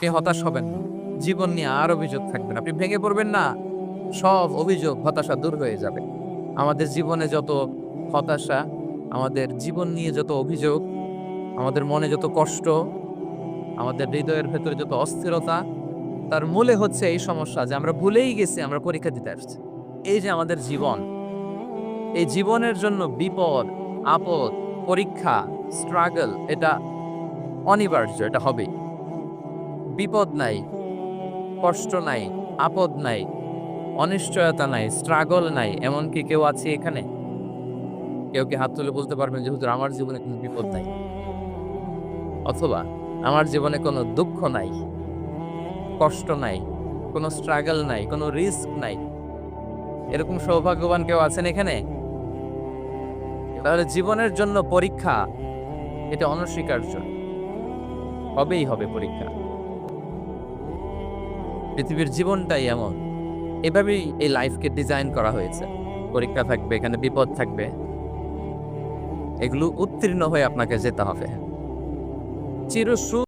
আপনি হতাশ হবেন না। জীবন নিয়ে আর অভিযোগ থাকবে না। আপনি ভেঙে পড়বেন না। সব অভিযোগ, হতাশা দূর হয়ে যাবে। আমাদের জীবনে যত হতাশা, আমাদের জীবন নিয়ে যত অভিযোগ, আমাদের মনে যত কষ্ট, আমাদের হৃদয়ের ভেতরে যত অস্থিরতা, তার মূলে হচ্ছে এই সমস্যা যে আমরা ভুলেই গেছি আমরা পরীক্ষা দিতে আসছি। এই যে আমাদের জীবন, এই জীবনের জন্য বিপদ, আপদ, পরীক্ষা, স্ট্রাগল এটা অনিবার্য, এটা হবেই। বিপদ নাই, কষ্ট নাই, আপদ নাই, অনিশ্চয়তা নাই, স্ট্রাগল নাই, এমন কি কেউ আছে এখানে? কেউ কি হাত তুলে বলতে পারবেন যে হুজুর আমার জীবনে কোনো বিপদ নাই? অথবা আমার জীবনে কোনো দুঃখ নাই, কষ্ট নাই, কোনো স্ট্রাগল নাই, কোনো রিস্ক নাই। এরকম সৌভাগ্যবান কেউ আছেন এখানে? তাহলে জীবনের জন্য পরীক্ষা এটা অনস্বীকার্য। হবেই হবে পরীক্ষা। পৃথিবীর জীবনটাই এমন। এভাবেই এই লাইফকে ডিজাইন করা হয়েছে। পরীক্ষা থাকবে, এখানে বিপদ থাকবে। এগুলো উত্তীর্ণ হয়ে আপনাকে যেতে হবে। চিরসু